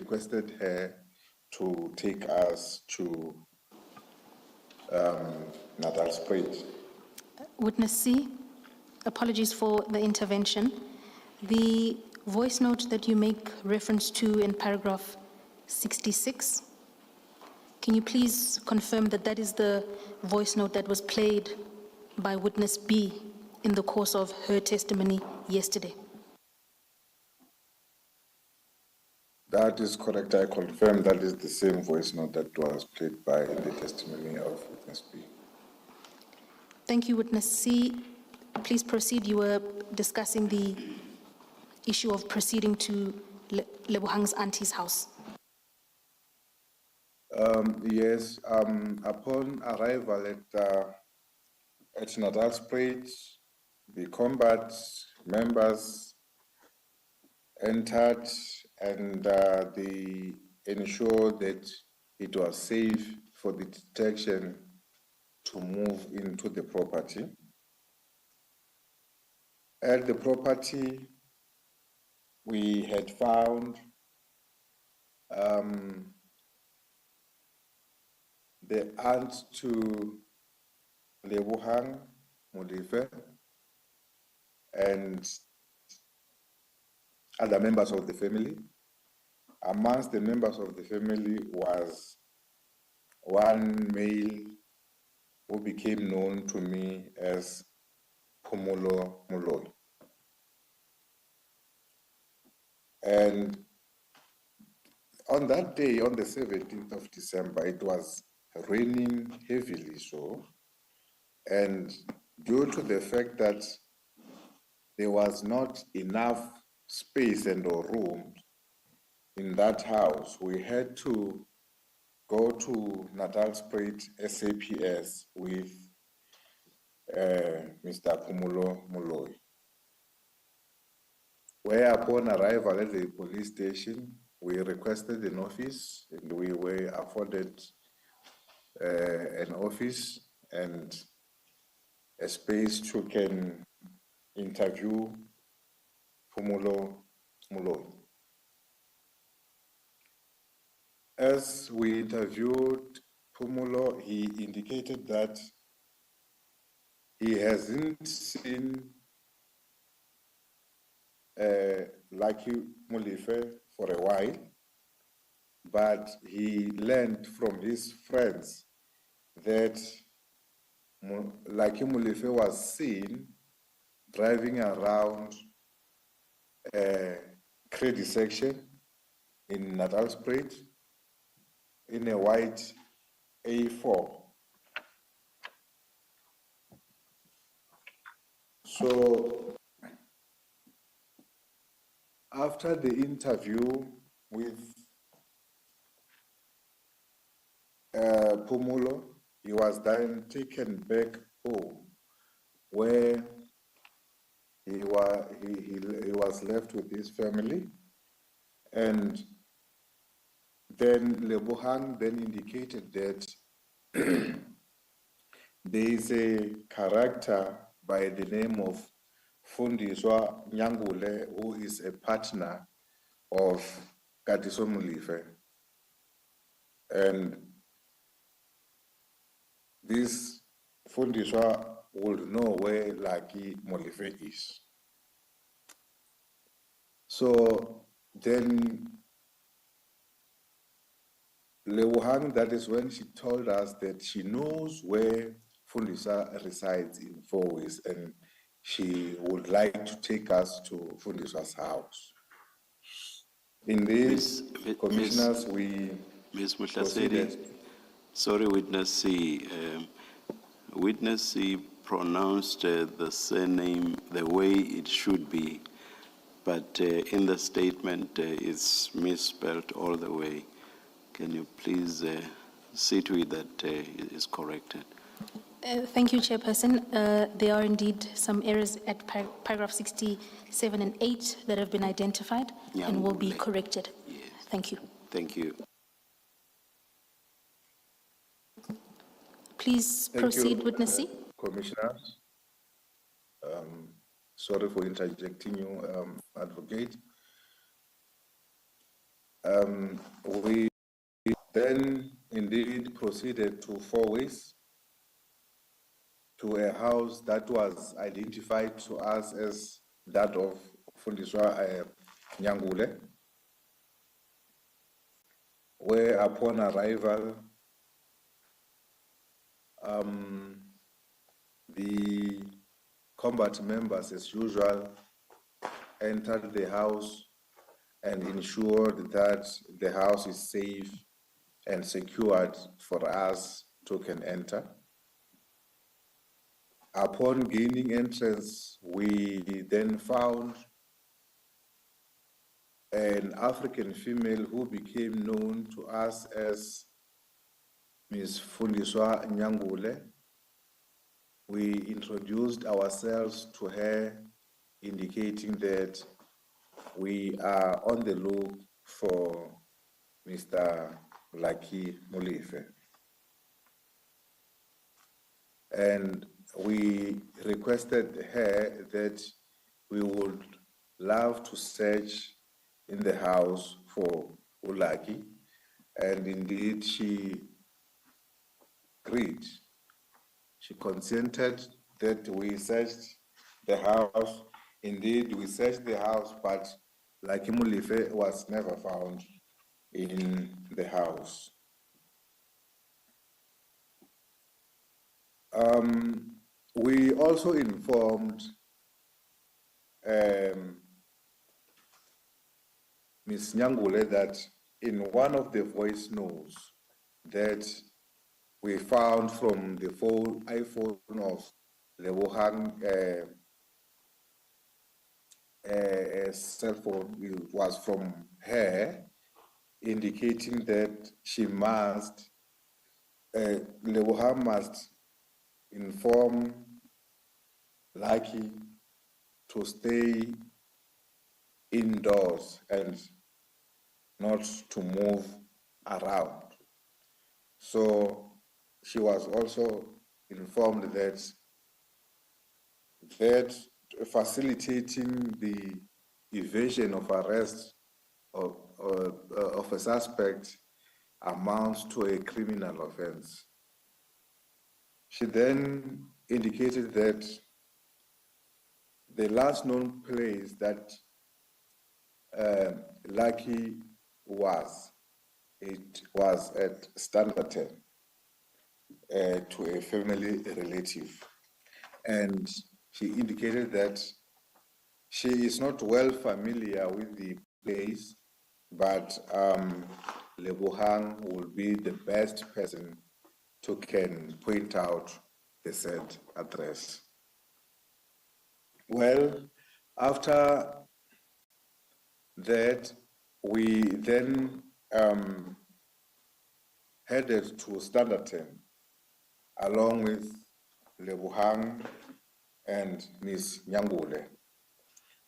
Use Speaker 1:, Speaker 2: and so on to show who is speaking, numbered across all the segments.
Speaker 1: requested her to take us to Natalspruit.
Speaker 2: Witness C, apologies for the intervention. The voice note that you make reference to in paragraph 66, can you please confirm that that is the voice note that was played by witness B in the course of her testimony yesterday?
Speaker 1: That is correct. I confirm that is the same voice note that was played by the testimony of witness B.
Speaker 2: Thank you, witness C. Please proceed. You were discussing the issue of proceeding to Lebohang's auntie's house.
Speaker 1: Yes, upon arrival at Natalspruit, the combat members entered and they ensured that it was safe for the detection to move into the property. At the property, we had found the aunt to Lebohang Molefe and other members of the family. Amongst the members of the family was one male who became known to me as Phumulo Moloi. And on that day, on the 17th of December, it was raining heavily so, and due to the fact that there was not enough space and or room in that house, we had to go to Natalspruit SAPS with Mr. Phumulo Moloi. Where upon arrival at the police station, we requested an office and we were afforded an office and a space to can interview Phumulo Moloi. As we interviewed Phumulo, he indicated that he hasn't seen Lucky Molefe for a while, but he learned from his friends that Lucky Molefe was seen driving around Credit section in Natalspruit in a white A4. So after the interview with Phumulo, he was then taken back home, where he was left with his family, and then Lebohang then indicated that there is a character by the name of Fundiswa Nyangule, who is a partner of Katiso Molefe. And this Fundiswa would know where Lucky Molefe is. So then Lebohang, that is when she told us that she knows where Fundiswa resides in Fourways, and she would like to take us to Fundiswa's house. In this, commissioners,
Speaker 3: Ms. Muhlasedi, sorry, Witness C. Witness C pronounced the surname the way it should be, but in the statement it's misspelled all the way. Can you please see to it that it is corrected?
Speaker 2: Thank you, Chairperson. There are indeed some errors at paragraph 67 and 8 that have been identified and will be corrected.
Speaker 3: Yes.
Speaker 2: Thank you.
Speaker 3: Thank you.
Speaker 2: Please proceed, Witness C.
Speaker 1: Commissioners. Sorry for interjecting you, Advocate. We then indeed proceeded to 4 ways to a house that was identified to us as that of Fundiswa Nyangule, where upon arrival, the combat members, as usual, entered the house and ensured that the house is safe and secured for us to can enter. Upon gaining entrance, we then found an African female who became known to us as Ms. Fundiswa Nyangule. We introduced ourselves to her, indicating that we are on the look for Mr. Lucky Molefe. And we requested her that we would love to search in the house for Ulaki, and indeed she agreed. She consented that we searched the house. Indeed, we searched the house, but Lucky Molefe was never found in the house. We also informed Ms. Nyangule that in one of the voice notes that we found from the iPhone of Lebohang cell phone, it was from her, indicating that she must, Lebohang must inform Lucky to stay indoors and not to move around. So she was also informed that facilitating the evasion of arrest of a suspect amounts to a criminal offense. She then indicated that the last known place that Lucky was, it was at Standerton to a family relative. And she indicated that she is not well familiar with the place, but Lebohang will be the best person to can point out the said address. Well, after that, we then headed to Standerton along with Lebohang and Ms. Nyangule,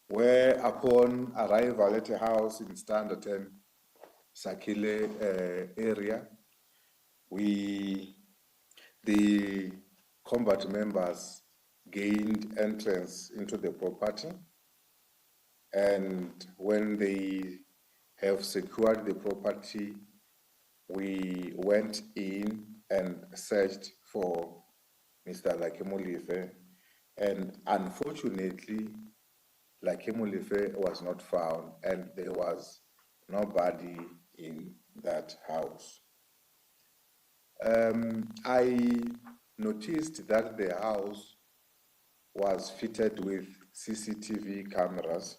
Speaker 1: where upon arrival at a house in Standerton, Sakile area, the combat members gained entrance into the property, and when they have secured the property, we went in and searched for Mr. Lucky Molefe, and unfortunately, Lucky Molefe was not found, and there was nobody in that house. I noticed that the house was fitted with CCTV cameras.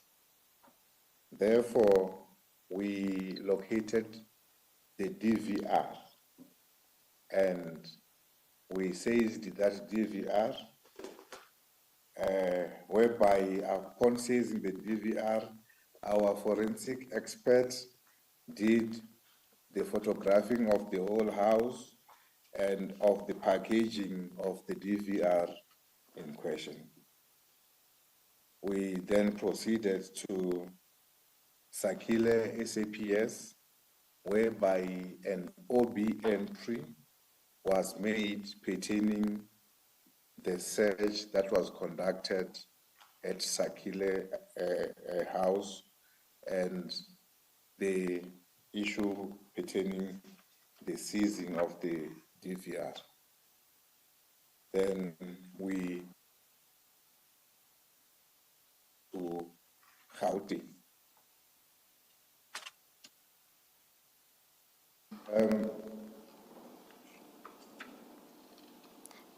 Speaker 1: Therefore, we located the DVR and we seized that DVR, whereby upon seizing the DVR, our forensic experts did the photographing of the whole house and of the packaging of the DVR in question. We then proceeded to Sakile SAPS, whereby an OB entry was made pertaining the search that was conducted at Sakile house, and the issue pertaining the seizing of the DVR. Then we to Gauteng.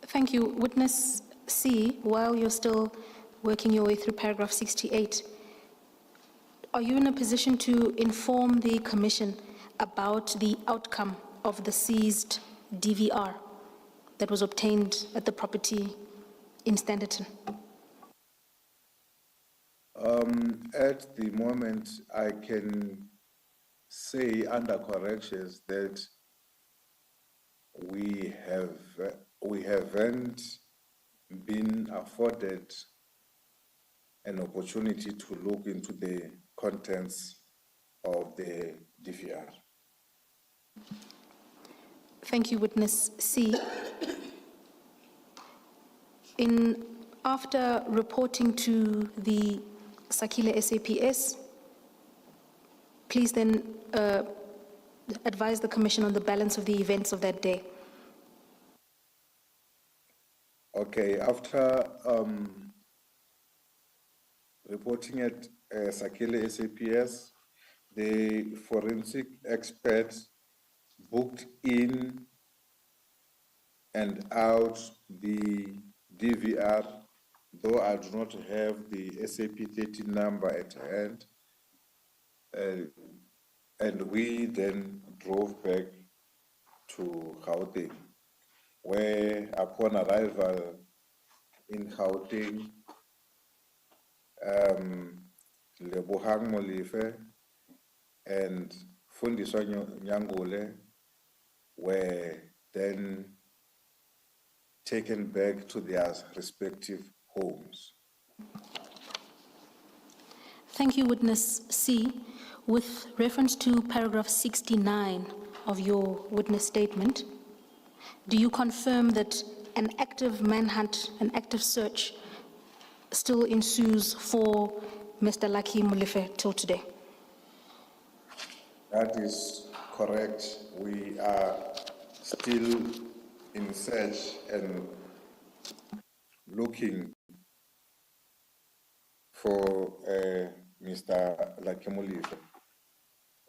Speaker 2: Thank you. Witness C, while you're still working your way through paragraph 68, are you in a position to inform the Commission about the outcome of the seized DVR that was obtained at the property in Standerton?
Speaker 1: At the moment, I can say under corrections that we haven't been afforded an opportunity to look into the contents of the DVR.
Speaker 2: Thank you, Witness C. After reporting to the Sakile SAPS, please then advise the Commission on the balance of the events of that day.
Speaker 1: Okay, after reporting at Sakile SAPS, the forensic experts booked in and out the DVR, though I do not have the SAP30 number at hand, and we then drove back to Gauteng, where upon arrival in Gauteng, Lebohang Molife and Fundiswa Nyangule were then taken back to their respective homes.
Speaker 2: Thank you, Witness C. With reference to paragraph 69 of your witness statement, do you confirm that an active manhunt, an active search still ensues for Mr. Lucky Molefe till today?
Speaker 1: That is correct. We are still in search and looking for Mr. Lucky Molefe.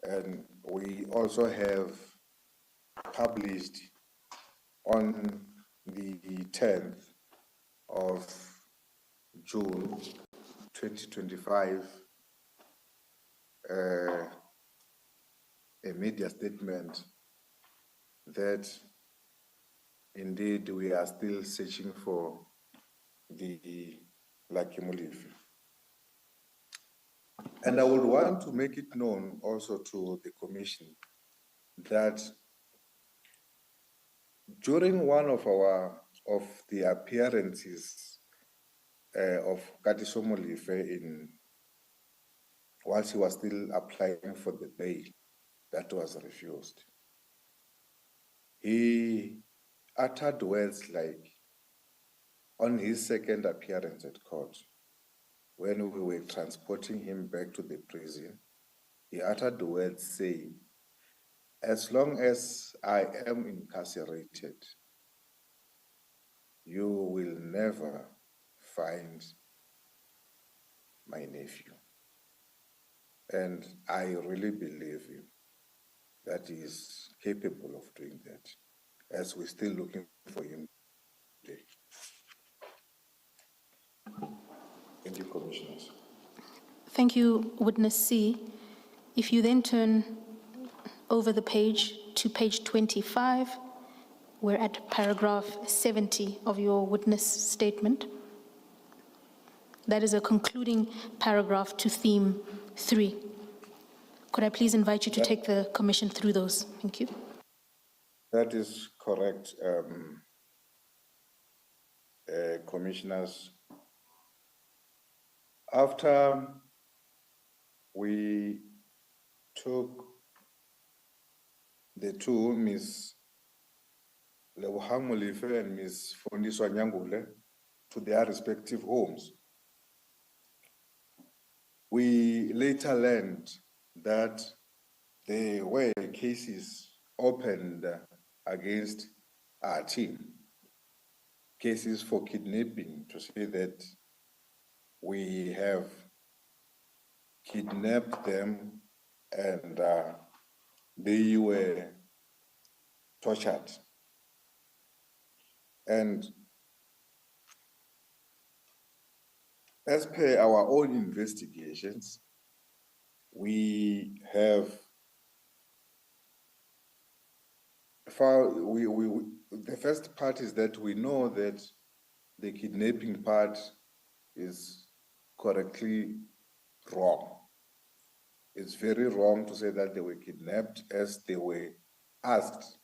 Speaker 1: And we also have published on the 10th of June 2025 a media statement that indeed we are still searching for the Lucky Molefe. And I would want to make it known also to the Commission that during one of the appearances of Katiso Molefe whilst he was still applying for the bail that was refused, he uttered words like, on his second appearance at court, when we were transporting him back to the prison, he uttered the words saying, as long as I am incarcerated, you will never find my nephew. And I really believe him that he is capable of doing that, as we're still looking for him today. Thank you, Commissioners.
Speaker 2: Thank you, Witness C. If you then turn over the page to page 25, we're at paragraph 70 of your witness statement. That is a concluding paragraph to theme 3. Could I please invite you to take the Commission through those? Thank you.
Speaker 1: That is correct, Commissioners. After we took the two, Ms. Lebohang Molefe and Ms. Fundiswa Nyangule, to their respective homes, we later learned that there were cases opened against our team, cases for kidnapping, to say that we have kidnapped them and they were tortured. And as per our own investigations, we have found, the first part is that we know that the kidnapping part is correctly wrong. It's very wrong to say that they were kidnapped, as they were asked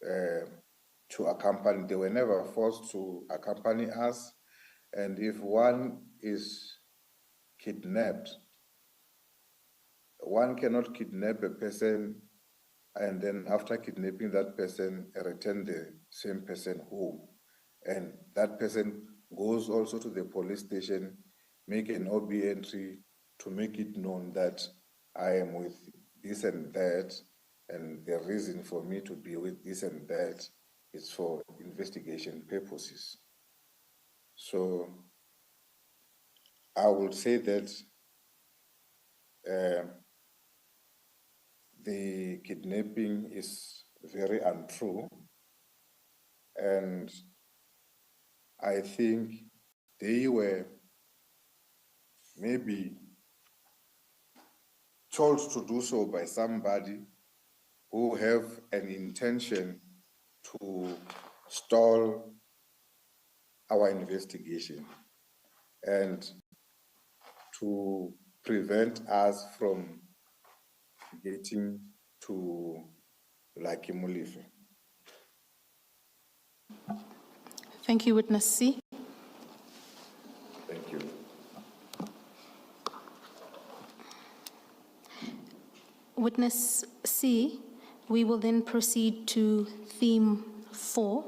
Speaker 1: to accompany. They were never forced to accompany us. And if one is kidnapped, one cannot kidnap a person and then after kidnapping that person, return the same person home. And that person goes also to the police station, make an OB entry to make it known that I am with this and that, and the reason for me to be with this and that is for investigation purposes. So I would say that the kidnapping is very untrue, and I think they were maybe told to do so by somebody who have an intention to stall our investigation and to prevent us from getting to Lucky Mulife.
Speaker 2: Thank you, Witness C.
Speaker 1: Thank you.
Speaker 2: Witness C, we will then proceed to theme 4,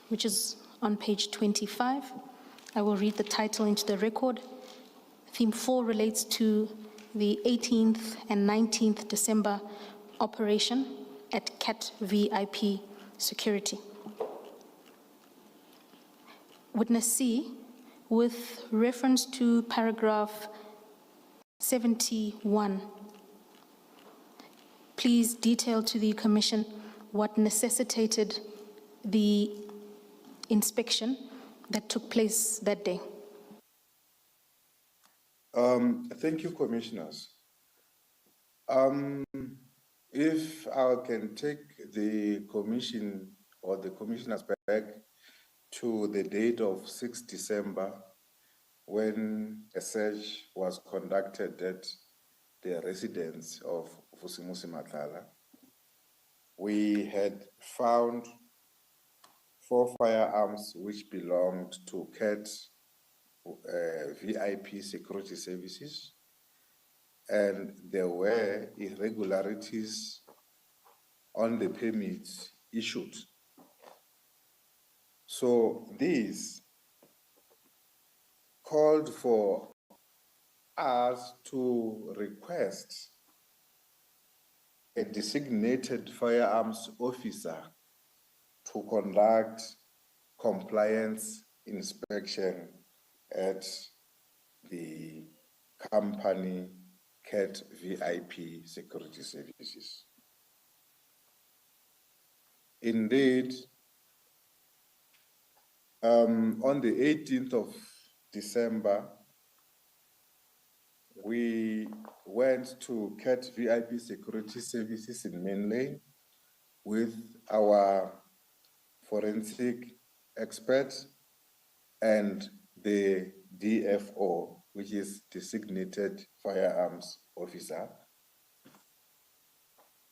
Speaker 2: which is on page 25. I will read the title into the record. Theme 4 relates to the 18th and 19th December operation at CAT VIP Security. Witness C, with reference to paragraph 71, please detail to the Commission what necessitated the inspection that took place that day.
Speaker 1: Thank you, Commissioners. If I can take the Commission or the Commissioners back to the date of 6 December, when a search was conducted at the residence of Vusimusi Madlanga, we had found 4 firearms which belonged to CAT VIP Security Services, and there were irregularities on the permits issued. So this called for us to request a designated firearms officer to conduct compliance inspection at the company CAT VIP Security Services. Indeed, on the 18th of December, we went to CAT VIP Security Services in Main Lane with our forensic expert and the DFO, which is designated firearms officer,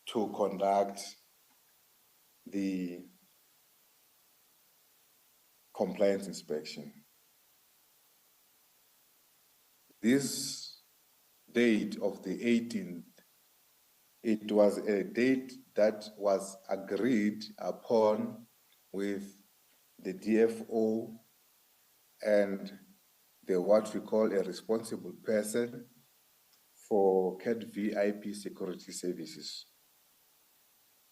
Speaker 1: to conduct the compliance inspection. This date of the 18th, it was a date that was agreed upon with the DFO and the what we call a responsible person for CAT VIP security services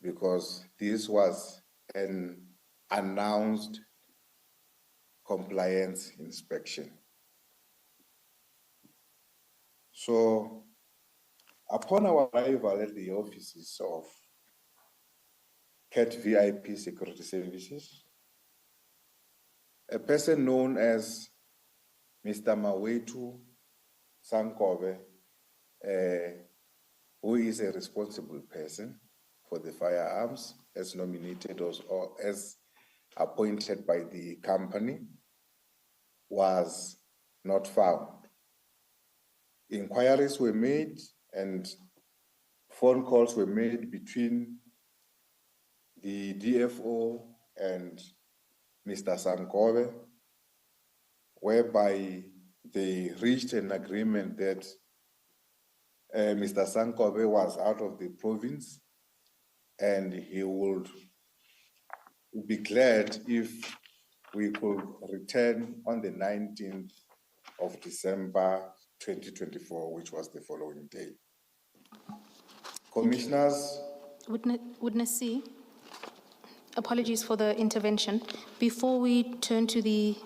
Speaker 1: because this was an announced compliance inspection. So upon our arrival at the offices of CAT VIP security services, a person known as Mr. Mawetu Sankobe, who is a responsible person for the firearms as nominated or as appointed by the company, was not found. Inquiries were made and phone calls were made between the DFO and Mr. Sankobe, whereby they reached an agreement that Mr. Sankobe was out of the province and he would be glad if we could return on the 19th of December 2024, which was the following day. Commissioners.
Speaker 2: Witness C, apologies for the intervention. Before we turn to the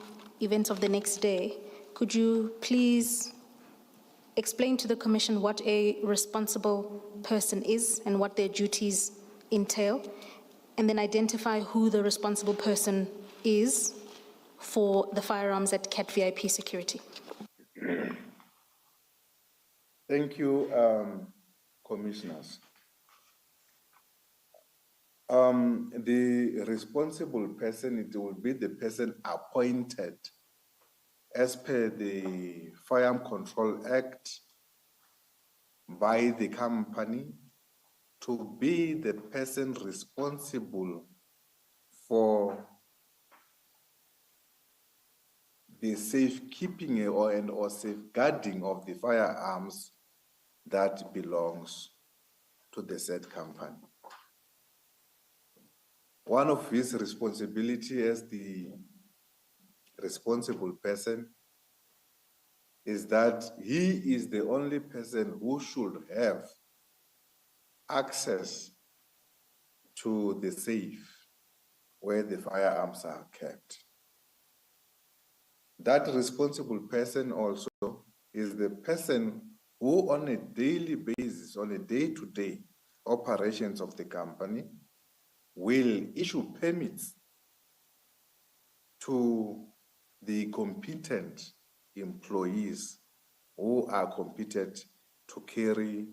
Speaker 2: events of the next day, could you please explain to the Commission what a responsible person is and what their duties entail, and then identify who the responsible person is for the firearms at CAT VIP Security?
Speaker 1: Thank you, Commissioners. The responsible person, it will be the person appointed as per the Firearm Control Act by the company to be the person responsible for the safekeeping or safeguarding of the firearms that belongs to the said company. One of his responsibility as the responsible person is that he is the only person who should have access to the safe where the firearms are kept. That responsible person also is the person who on a daily basis, on a day-to-day operations of the company, will issue permits to the competent employees who are competent to carry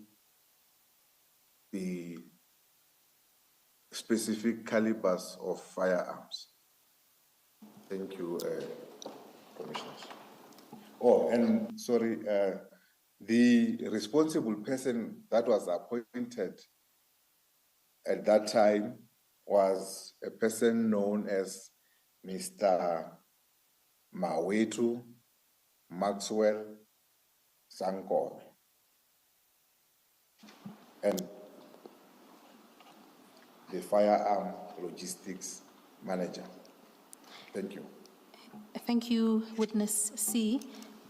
Speaker 1: the specific calibers of firearms. Thank you, Commissioners. Oh, and sorry, the responsible person that was appointed at that time was a person known as Mr. Mawetu Maxwell Sankor, and the firearm logistics manager. Thank you.
Speaker 2: Thank you, Witness C.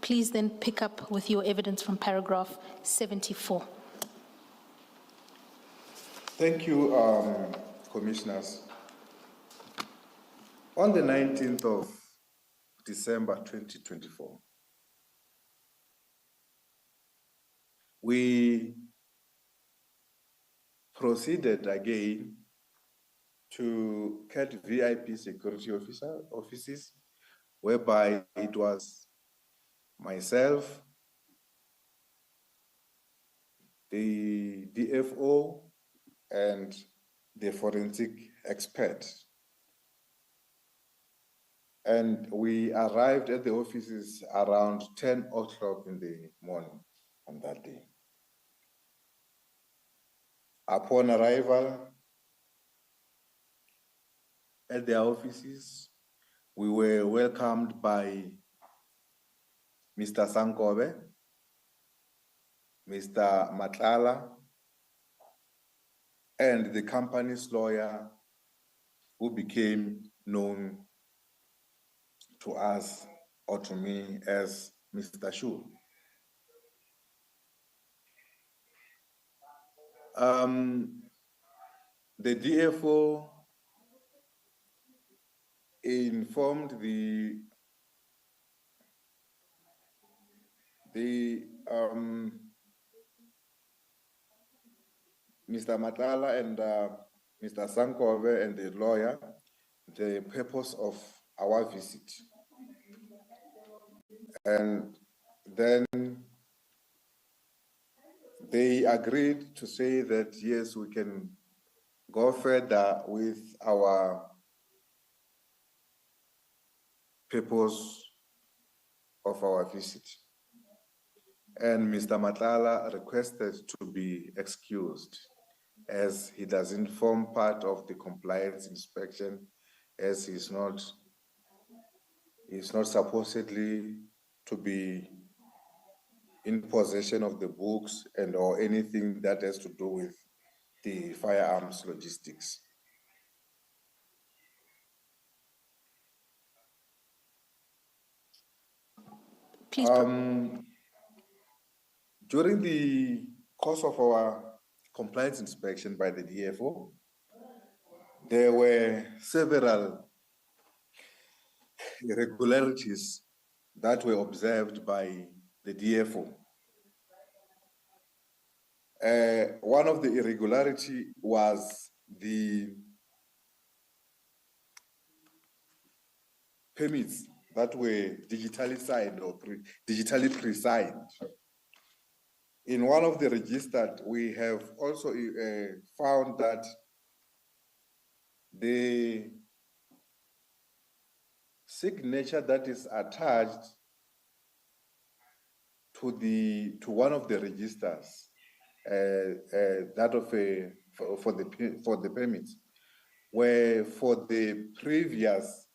Speaker 2: Please then pick up with your evidence from paragraph 74.
Speaker 1: Thank you, Commissioners. On the 19th of December 2024, we proceeded again to CAT VIP security offices, whereby it was myself, the DFO, and the forensic expert. And we arrived at the offices around 10 o'clock in the morning on that day. Upon arrival at their offices, we were welcomed by Mr. Sankobe, Mr. Matlala, and the company's lawyer, who became known to us or to me as Mr. Shu. The DFO informed Mr. Matala and Mr. Sankove and the lawyer the purpose of our visit. And then they agreed to say that, yes, we can go further with our purpose of our visit. And Mr. Matala requested to be excused as he doesn't form part of the compliance inspection, as he's not supposedly to be in possession of the books and or anything that has to do with the firearms logistics.
Speaker 2: Please.
Speaker 1: During the course of our compliance inspection by the DFO, there were several irregularities that were observed by the DFO. One of the irregularity was the permits that were digitally signed or digitally pre-signed. In one of the registered, we have also found that the signature that is attached to one of the registers, that of for the permits, were for the previous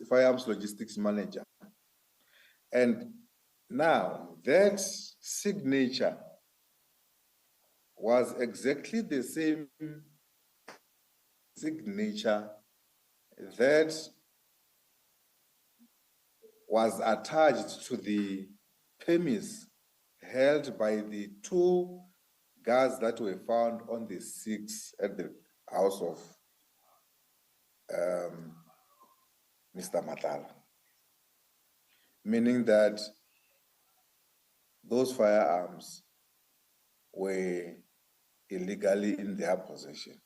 Speaker 1: firearms logistics manager. And now that signature was exactly the same signature that was attached to the permits held by the two guards that were found on the 6th at the house of Mr. Matala, meaning that those firearms were illegally in their possession.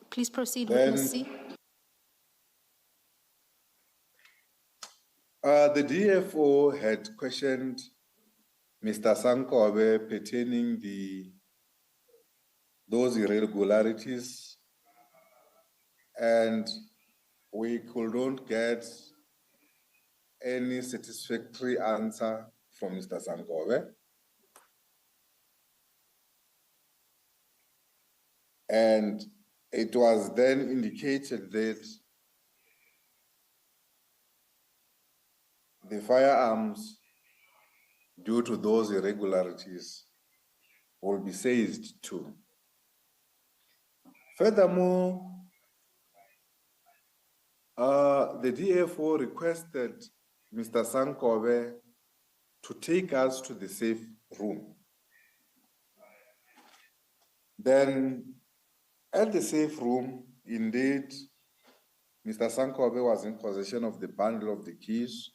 Speaker 2: Please proceed, Witness C.
Speaker 1: The DFO had questioned Mr. Sankove pertaining those irregularities, and we could not get any satisfactory answer from Mr. Sankove. And it was then indicated that the firearms, due to those irregularities, will be seized too. Furthermore, the DFO requested Mr. Sankove to take us to the safe room. Then at the safe room, indeed, Mr. Sankove was in possession of the bundle of the keys.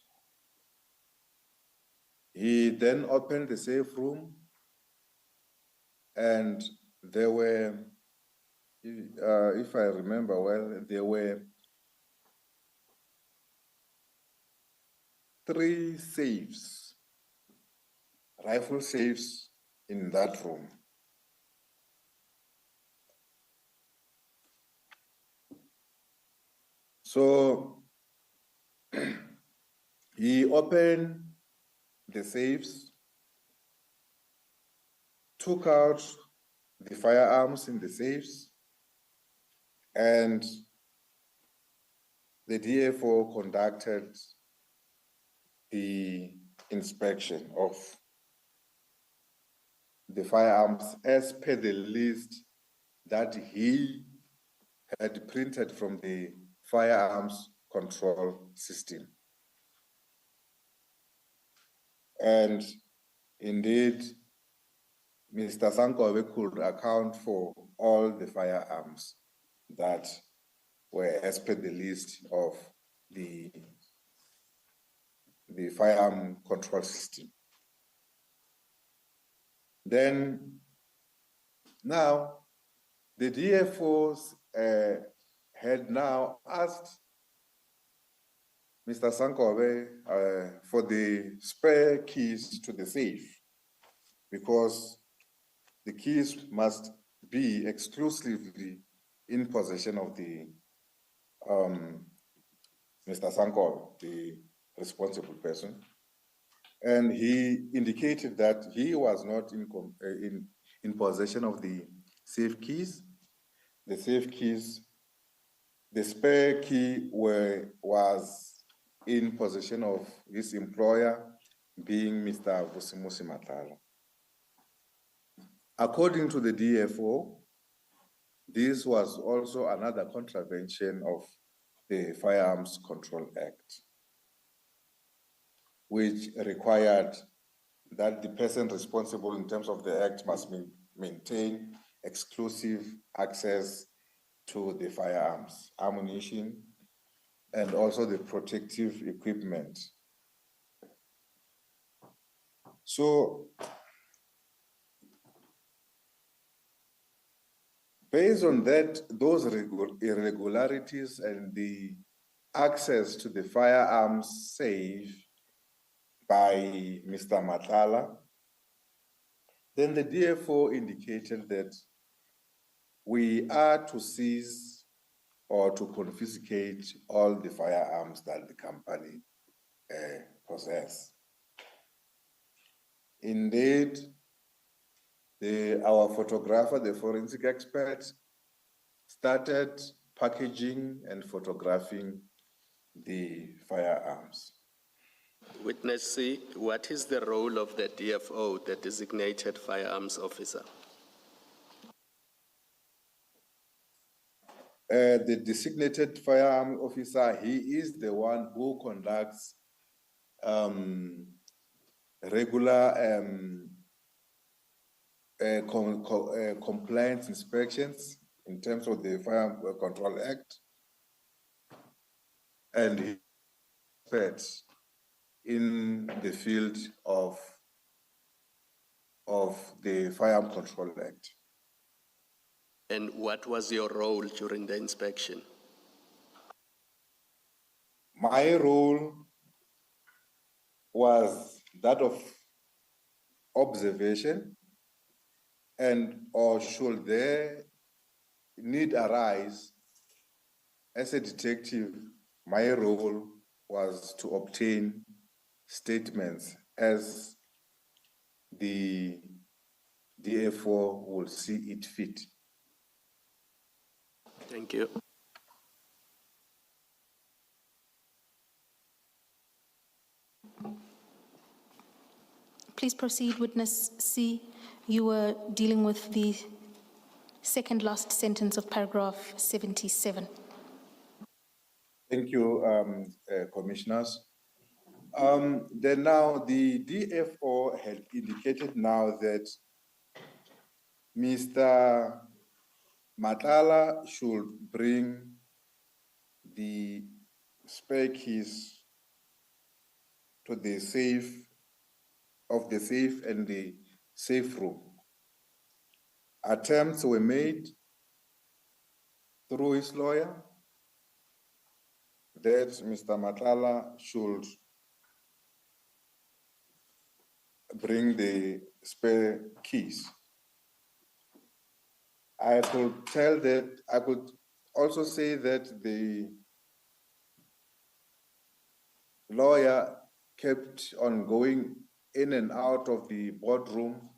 Speaker 1: He then opened the safe room, and there were, if I remember well, there were 3 safes, rifle safes in that room. So he opened the safes, took out the firearms in the safes, and the DFO conducted the inspection of the firearms as per the list that he had printed from the firearms control system. And indeed, Mr. Sankobe could account for all the firearms that were as per the list of the firearm control system. Then, now, the DFOs had now asked Mr. Sankobe for the spare keys to the safe, because the keys must be exclusively in possession of the Mr. Sankobe, the responsible person. And he indicated that he was not in possession of the safe keys. The safe keys, the spare key was in possession of his employer, being Mr. Vusimusi Matala. According to the DFO, this was also another contravention of the Firearms Control Act, which required that the person responsible in terms of the act must maintain exclusive access to the firearms, ammunition, and also the protective equipment. So, based on that, those irregularities and the access to the firearms safe by Mr. Matala, then the DFO indicated that we are to seize or to confiscate all the firearms that the company possess. Indeed, our photographer, the forensic expert, started packaging and photographing the firearms.
Speaker 4: Witness C, what is the role of the DFO, the designated firearms officer?
Speaker 1: The designated firearm officer, he is the one who conducts regular compliance inspections in terms of the Firearm Control Act, and he experts in the field of the Firearm Control Act.
Speaker 4: And what was your role during the inspection?
Speaker 1: My role was that of observation, and or should there need arise, as a detective, my role was to obtain statements as the DFO will see it fit.
Speaker 4: Thank you.
Speaker 2: Please proceed, witness C. You were dealing with the second last sentence of paragraph 77.
Speaker 1: Thank you, commissioners. Then now the DFO had indicated now that Mr. Matala should bring the spare keys to the safe and the safe room. Attempts were made through his lawyer that Mr. Matala should bring the spare keys. I could also say that the lawyer kept on going in and out of the boardroom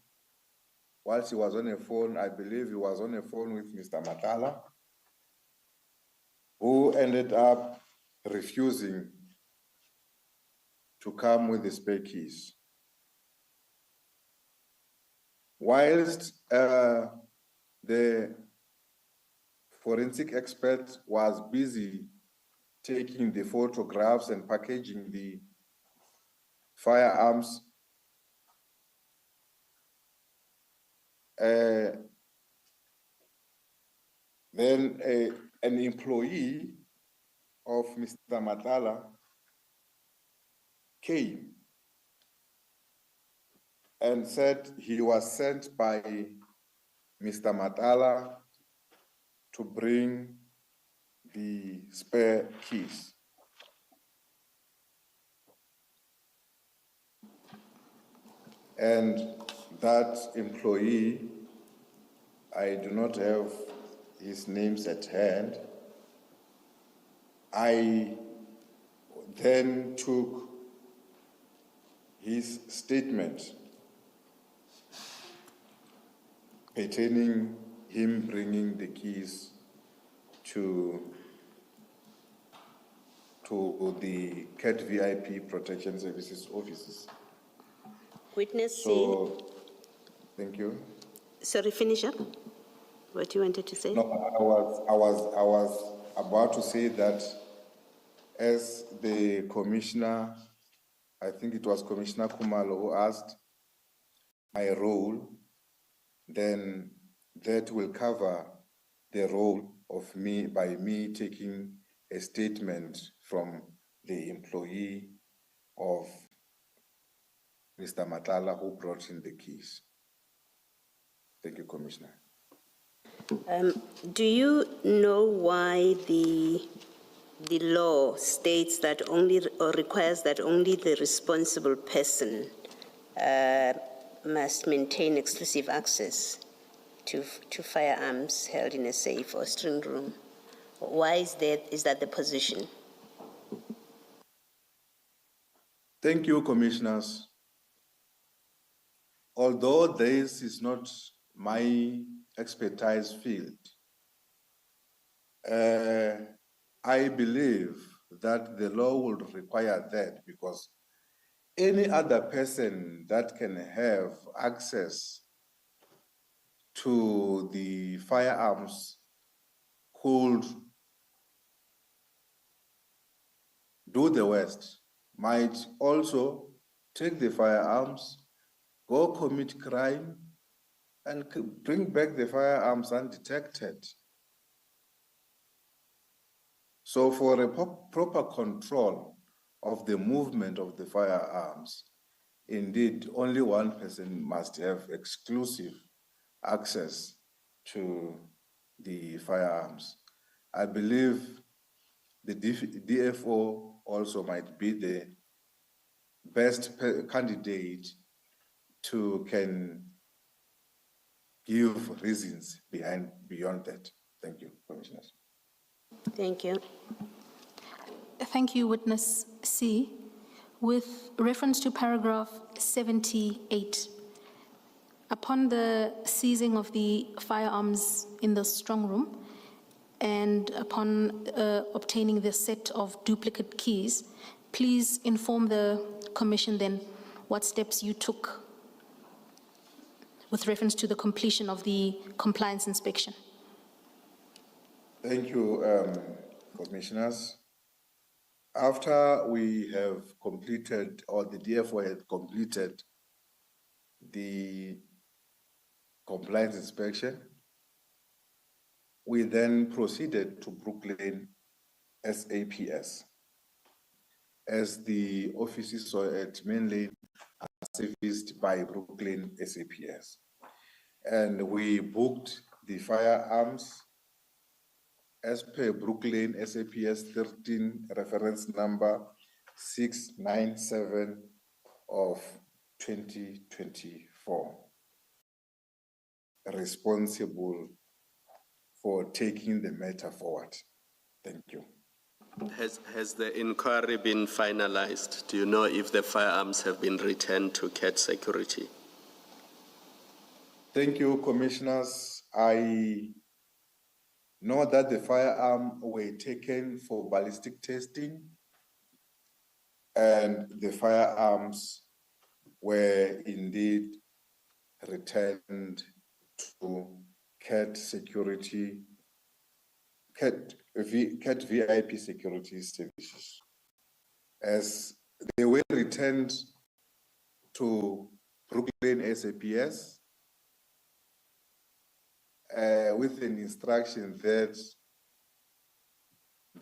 Speaker 1: whilst he was on a phone. I believe he was on a phone with Mr. Matala, who ended up refusing to come with the spare keys. Whilst the forensic expert was busy taking the photographs and packaging the firearms, Then an employee of Mr. Madlanga came and said he was sent by Mr. Madlanga to bring the spare keys. And that employee, I do not have his names at hand. I then took his statement pertaining him bringing the keys to the CAT VIP Protection Services offices.
Speaker 5: Witness C.
Speaker 1: So, thank you.
Speaker 5: Sorry, finish up what you wanted to say.
Speaker 1: No, I was about to say that as the commissioner, I think it was Commissioner Kumalo who asked my role, then that will cover the role of me by me taking a statement from the employee of Mr. Madlanga who brought in the keys. Thank you, Commissioner.
Speaker 5: Do you know why the law states that only, or requires that only the responsible person must maintain exclusive access to firearms held in a safe or string room? Why is that the position?
Speaker 1: Thank you, Commissioners. Although this is not my expertise field, I believe that the law would require that because any other person that can have access to the firearms could do the worst, might also take the firearms, go commit crime, and bring back the firearms undetected. So for a proper control of the movement of the firearms, indeed, only one person must have exclusive access to the firearms. I believe the DFO also might be the best candidate to can give reasons beyond that. Thank you, Commissioners.
Speaker 5: Thank you.
Speaker 2: Thank you, Witness C. With reference to paragraph 78, upon the seizing of the firearms in the strong room and upon obtaining the set of duplicate keys, please inform the Commission then what steps you took with reference to the completion of the compliance inspection.
Speaker 1: Thank you, Commissioners. After we have completed, or the DFO had completed the compliance inspection, we then proceeded to Brooklyn SAPS, as the offices at Main Lane are serviced by Brooklyn SAPS. And we booked the firearms as per Brooklyn SAPS 13 reference number 697 of 2024. Responsible for taking the matter forward. Thank you.
Speaker 4: Has the inquiry been finalized? Do you know if the firearms have been returned to CAT security?
Speaker 1: Thank you, Commissioners. I know that the firearms were taken for ballistic testing and the firearms were indeed returned to CAT security, CAT VIP security services. As they were returned to Brooklyn SAPS, with an instruction that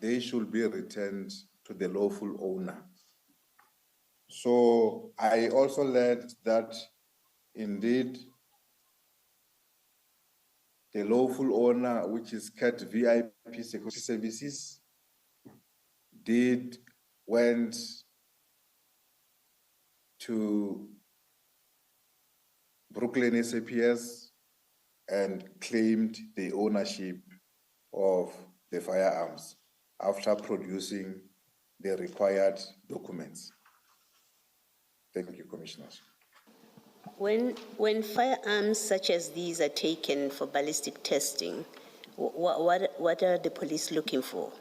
Speaker 1: they should be returned to the lawful owner. So I also learned that indeed the lawful owner, which is CAT VIP Security Services, went to Brooklyn SAPS and claimed the ownership of the firearms after producing the required documents. Thank you, Commissioners.
Speaker 5: When firearms such as these are taken for ballistic testing, what are the police looking for?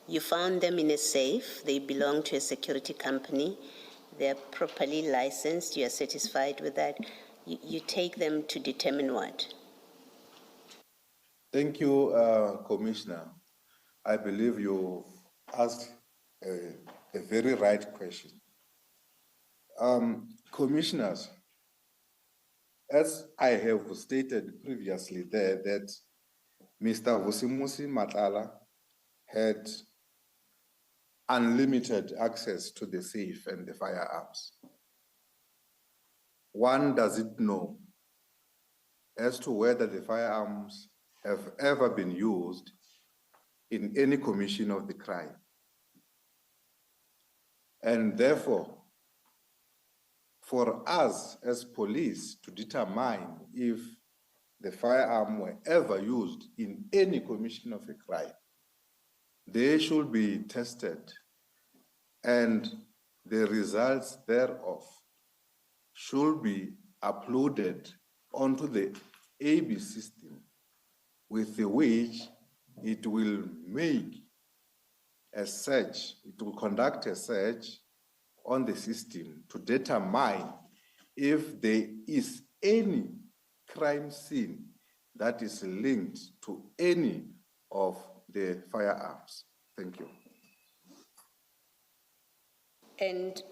Speaker 5: You found them in a safe, they belong to a security company, they're properly licensed, you are satisfied with that. You take them to determine what?
Speaker 1: Thank you, Commissioner. I believe you asked a very right question. Commissioners, as I have stated previously there, that Mr. Vusimusi Matlala had unlimited access to the safe and the firearms. One doesn't know as to whether the firearms have ever been used in any commission of the crime. And therefore, for us as police to determine if the firearm were ever used in any commission of a crime, they should be tested and the results thereof should be uploaded onto the AB system, with which it will make a search, it will conduct a search on the system to determine if there is any crime scene that is linked to any of the firearms. Thank you.
Speaker 5: And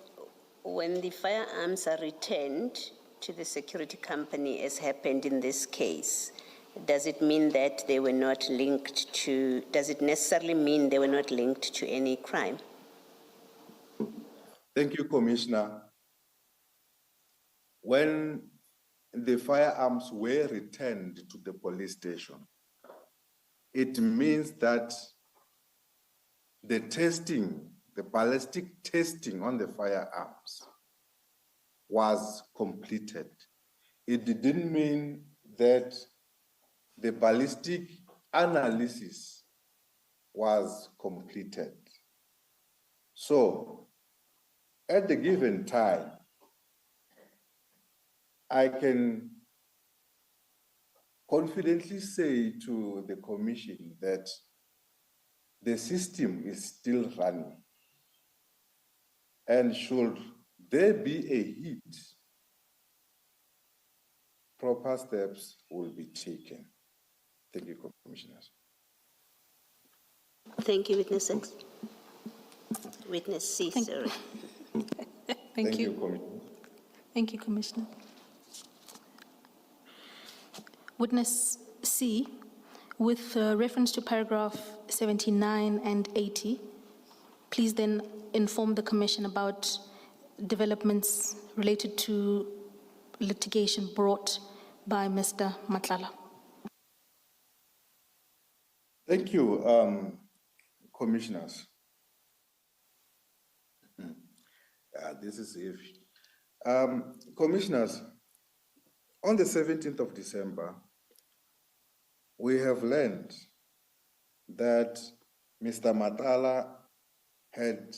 Speaker 5: when the firearms are returned to the security company, as happened in this case, does it mean that they were not linked to, does it necessarily mean they were not linked to any crime?
Speaker 1: Thank you, Commissioner. When the firearms were returned to the police station, it means that the testing, the ballistic testing on the firearms was completed. It didn't mean that the ballistic analysis was completed. So, at the given time, I can confidently say to the Commission that the system is still running. And should there be a hit, proper steps will be taken. Thank you, Commissioners.
Speaker 5: Thank you, Witness X. Witness C, sorry.
Speaker 2: Thank you.
Speaker 1: Commissioner.
Speaker 2: Thank you, Commissioner. Witness C, with reference to paragraph 79 and 80, please then inform the Commission about developments related to litigation brought by Mr. Matlala.
Speaker 1: Thank you, Commissioners. This is heavy. Commissioners, on the 17th of December, we have learned that Mr. Matlala had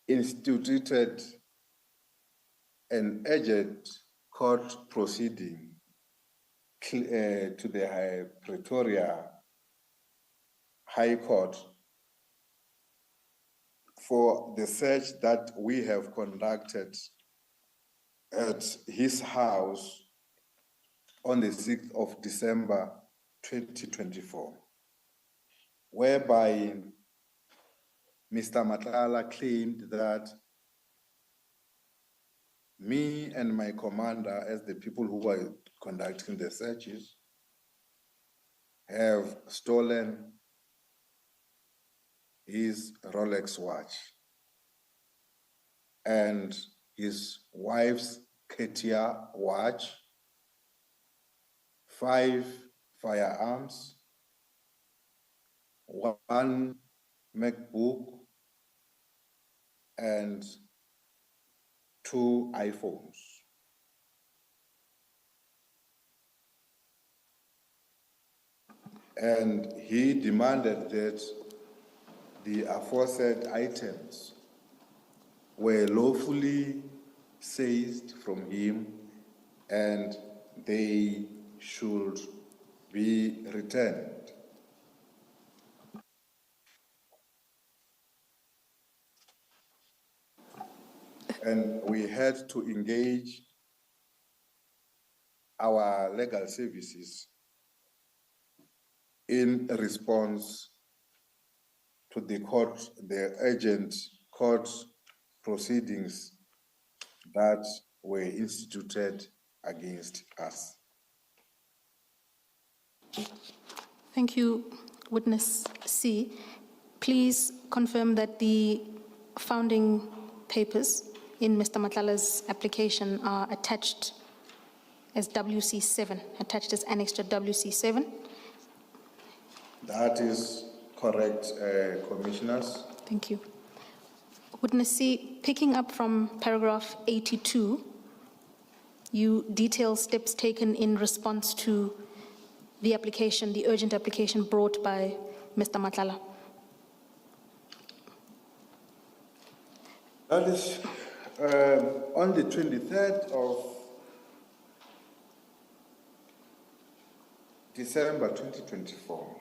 Speaker 1: instituted an urgent court proceeding to the Pretoria High Court for the search that we have conducted at his house on the 6th of December 2024, whereby Mr. Matlala claimed that me and my commander, as the people who were conducting the searches, have stolen his Rolex watch and his wife's Katia watch, 5 firearms, 1 MacBook, and 2 iPhones. And he demanded that the aforesaid items were lawfully seized from him and they should be returned. And we had to engage our legal services in response to the urgent court proceedings that were instituted against us.
Speaker 2: Thank you, Witness C. Please confirm that the founding papers in Mr. Matlala's application are attached as WC7, attached as Annex to WC7.
Speaker 1: That is correct, Commissioners.
Speaker 2: Thank you. Witness C, picking up from paragraph 82, you detail steps taken in response to the application, the urgent application brought by Mr. Matlala.
Speaker 1: That is on the 23rd of December 2024.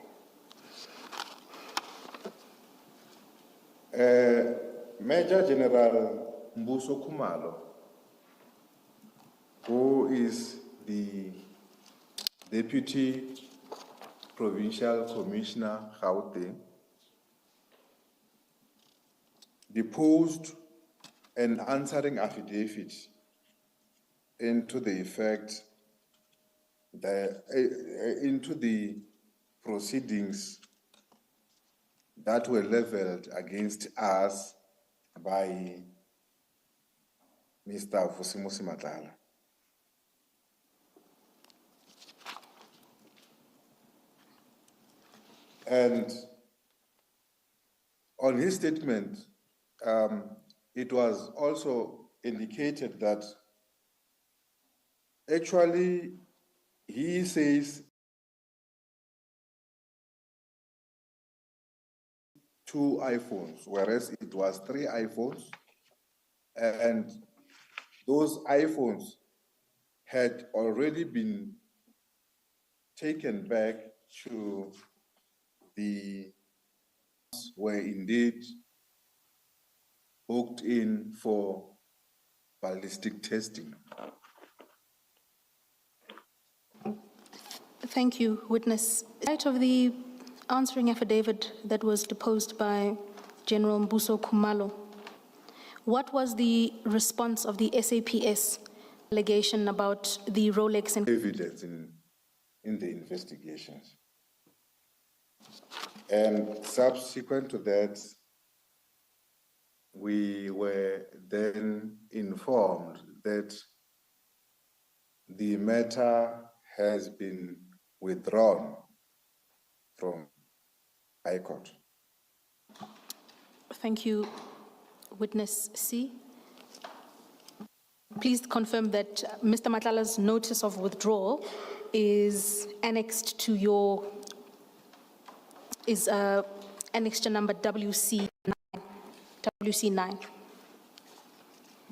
Speaker 1: Major General Mbuso Khumalo, who is the Deputy Provincial Commissioner Gauteng, deposed an answering affidavit into the effect that into the proceedings that were leveled against us by Mr. Vusimusi Matlala. And on his statement, it was also indicated that actually he says 2 iPhones, whereas it was 3 iPhones, and those iPhones had already been taken back to the were indeed booked in for ballistic testing.
Speaker 2: Thank you, Witness. In light of the answering affidavit that was deposed by General Mbuso Khumalo, what was the response of the SAPS allegation about the Rolex and
Speaker 1: Evidence in the investigations. And subsequent to that, we were then informed that the matter has been withdrawn from High Court.
Speaker 2: Thank you, Witness C. Please confirm that Mr. Matlala's notice of withdrawal is annexed to your, is annexed to number WC9. WC9.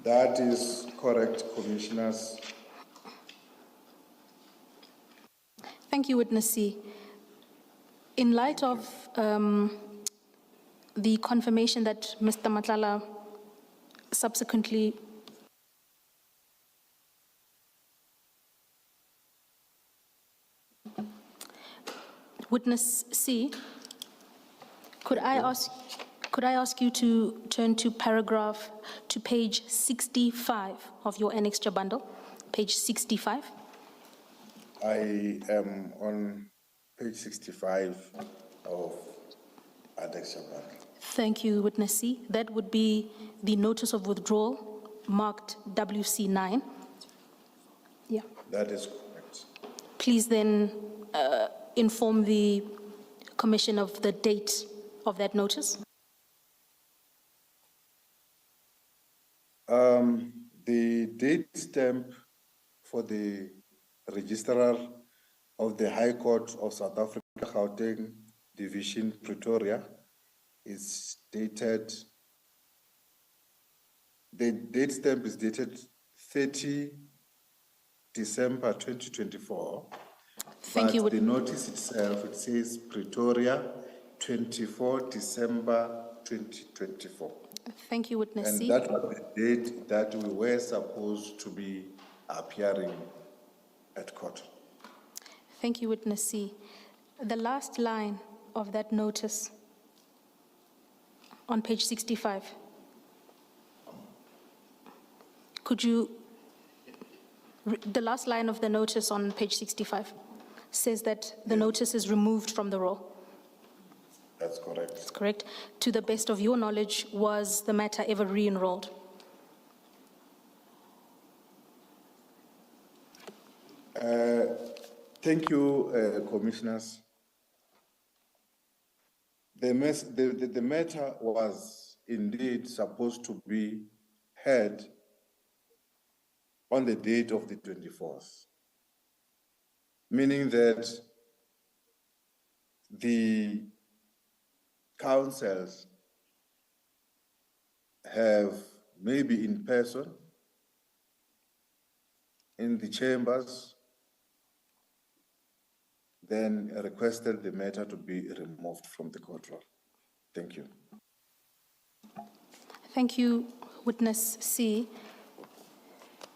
Speaker 1: That is correct, Commissioners.
Speaker 2: Thank you, Witness C. In light of the confirmation that Mr. Matlala subsequently Witness C, could I ask Could I ask you to turn to page 65 of your annexure bundle? Page 65.
Speaker 1: I am on page 65 of annexure bundle.
Speaker 2: Thank you, Witness C. That would be the notice of withdrawal marked WC9. Yeah.
Speaker 1: That is correct.
Speaker 2: Please then inform the Commission of the date of that notice.
Speaker 1: The date stamp for the Registrar of the High Court of South Africa, Gauteng Division, Pretoria, is dated, the date stamp is dated 30 December 2024.
Speaker 2: Thank you.
Speaker 1: But the notice itself, it says Pretoria, 24 December 2024.
Speaker 2: Thank you, Witness
Speaker 1: And
Speaker 2: C.
Speaker 1: that was the date that we were supposed to be appearing at court.
Speaker 2: Thank you, Witness C. The last line of that notice on page 65. Could you, the last line of the notice on page 65 says that the notice is removed from the roll.
Speaker 1: That's correct.
Speaker 2: That's correct. To the best of your knowledge, was the matter ever re-enrolled?
Speaker 1: Thank you, commissioners. The matter was indeed supposed to be heard on the date of the 24th, meaning that the councils have maybe in person in the chambers, then requested the matter to be removed from the court roll. Thank you.
Speaker 2: Thank you, Witness C.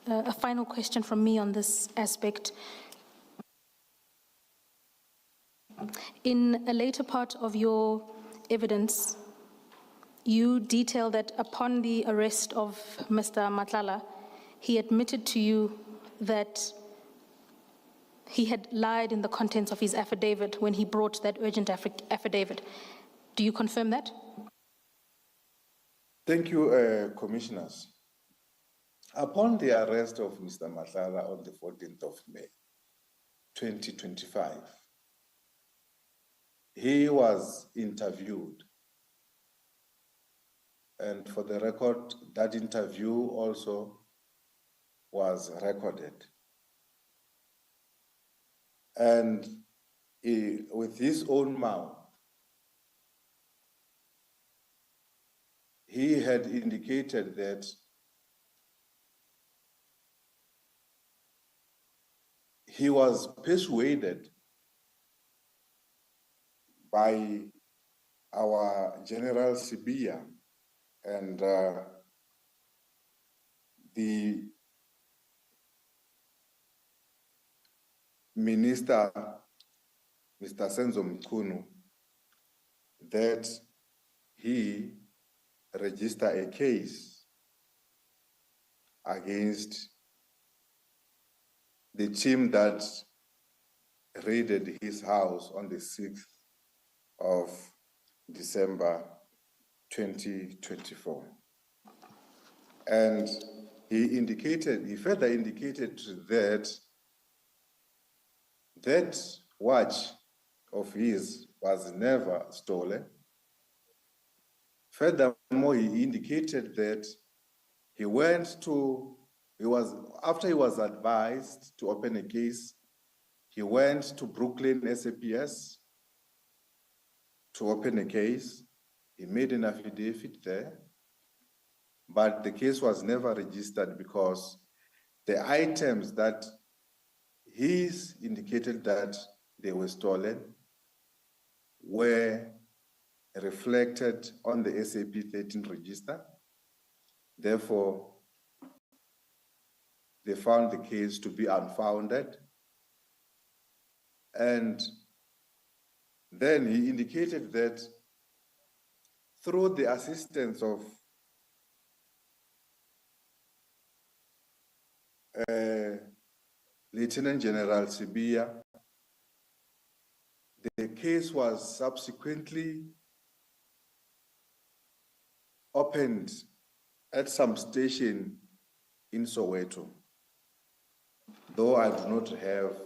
Speaker 2: A final question from me on this aspect. In a later part of your evidence, you detail that upon the arrest of Mr. Madlanga, he admitted to you that he had lied in the contents of his affidavit when he brought that urgent affidavit. Do you confirm that?
Speaker 1: Thank you, commissioners. Upon the arrest of Mr. Madlanga on the 14th of May, 2025, he was interviewed. And for the record, that interview also was recorded. And with his own mouth, he had indicated that he was persuaded by our General Sibia and the Minister, Mr. Senzo Mchunu, that he register a case against the team that raided his house on the 6th of December 2024. And he further indicated that watch of his was never stolen. Furthermore, he indicated that after he was advised to open a case, he went to Brooklyn SAPS to open a case. He made an affidavit there, but the case was never registered because the items that he's indicated that they were stolen were reflected on the SAP 13 register. Therefore, they found the case to be unfounded. And then he indicated that through the assistance of Lieutenant General Sibia, the case was subsequently opened at some station in Soweto, though I do not have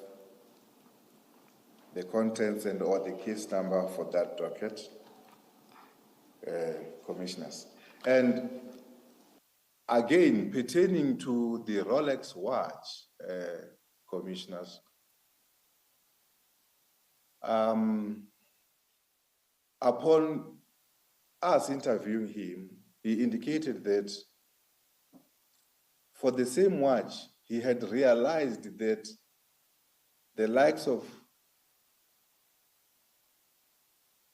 Speaker 1: the contents and or the case number for that docket, commissioners. And again, pertaining to the Rolex watch, commissioners, upon us interviewing him, he indicated that for the same watch, he had realized that the likes of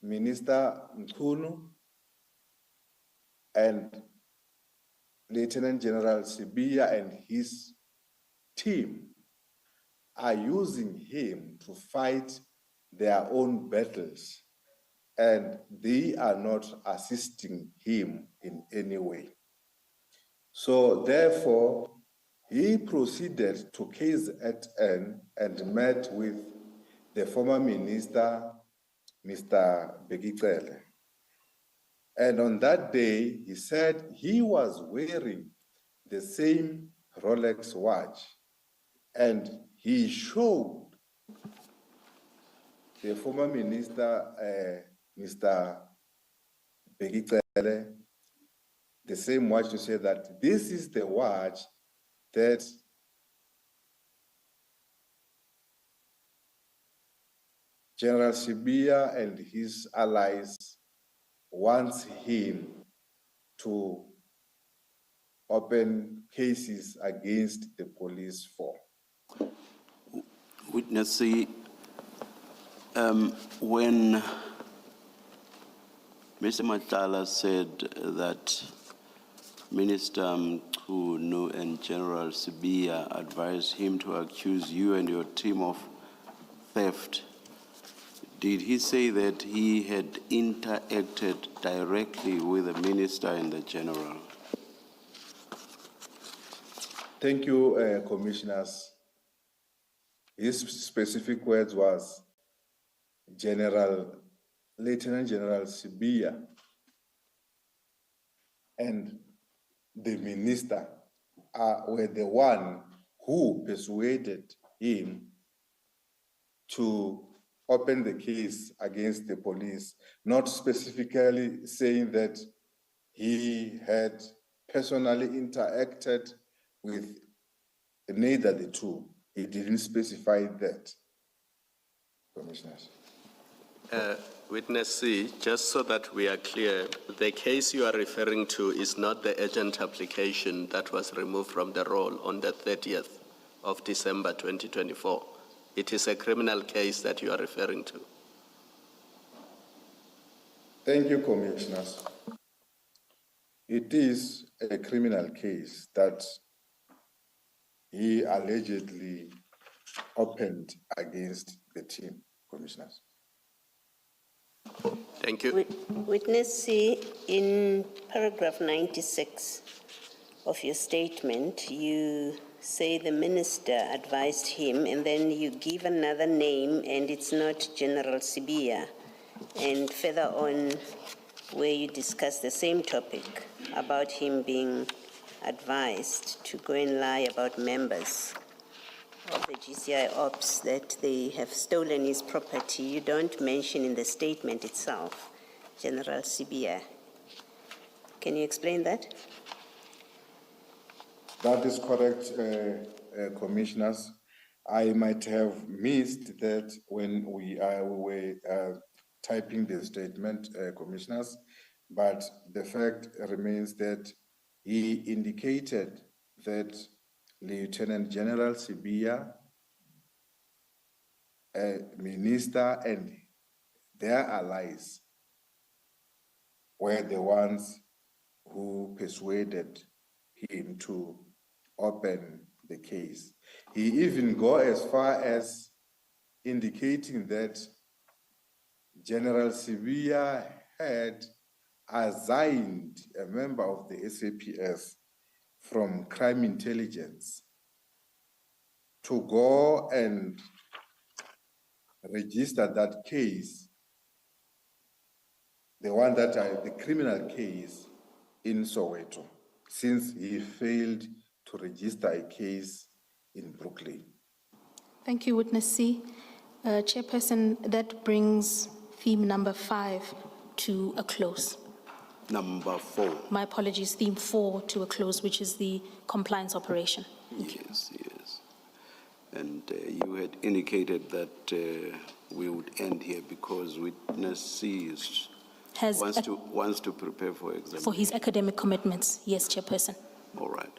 Speaker 1: Minister Nkunu and Lieutenant General Sibia and his team are using him to fight their own battles, and they are not assisting him in any way. So therefore, he proceeded to KZN and met with the former minister, Mr. Begicele. And on that day, he said he was wearing the same Rolex watch, and he showed the former minister, Mr. Begicele, the same watch to say that this is the watch that General Sibia and his allies wants him to open cases against the police for.
Speaker 3: Witness C, when Mr. Madlanga said that Minister Nkunu and General Sibia advised him to accuse you and your team of theft, did he say that he had interacted directly with the minister and the general?
Speaker 1: Thank you, commissioners. His specific words was Lieutenant General Sibia and the minister were the one who persuaded him to open the case against the police, not specifically saying that he had personally interacted with neither the two. He didn't specify that, commissioners.
Speaker 4: Witness C, just so that we are clear, the case you are referring to is not the urgent application that was removed from the roll on the 30th of December 2024. It is a criminal case that you are referring to.
Speaker 1: Thank you, commissioners. It is a criminal case that he allegedly opened against the team, commissioners.
Speaker 4: Thank you.
Speaker 5: Witness C, in paragraph 96 of your statement, you say the minister advised him, and then you give another name, and it's not General Sibia. And further on, where you discuss the same topic about him being advised to go and lie about members of the GCI ops that they have stolen his property, you don't mention in the statement itself General Sibia. Can you explain that?
Speaker 1: That is correct, commissioners. I might have missed that when we were typing the statement, commissioners, but the fact remains that he indicated that Lieutenant General Sibia, minister, and their allies were the ones who persuaded him to open the case. He even go as far as indicating that General Sibia had assigned a member of the SAPS from crime intelligence to go and register that case, the criminal case in Soweto, since he failed to register a case in Brooklyn.
Speaker 2: Thank you, Witness C. Chairperson, that brings theme number 5 to a close.
Speaker 3: Number 4.
Speaker 2: My apologies, theme 4 to a close, which is the compliance operation.
Speaker 3: Yes, yes. And you had indicated that we would end here because witness C wants to prepare for exam.
Speaker 2: For his academic commitments, yes, Chairperson.
Speaker 3: All right.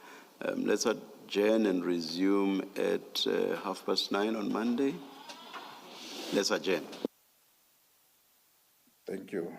Speaker 3: Let's adjourn and resume at 9:30 on Monday. Let's adjourn.
Speaker 1: Thank you.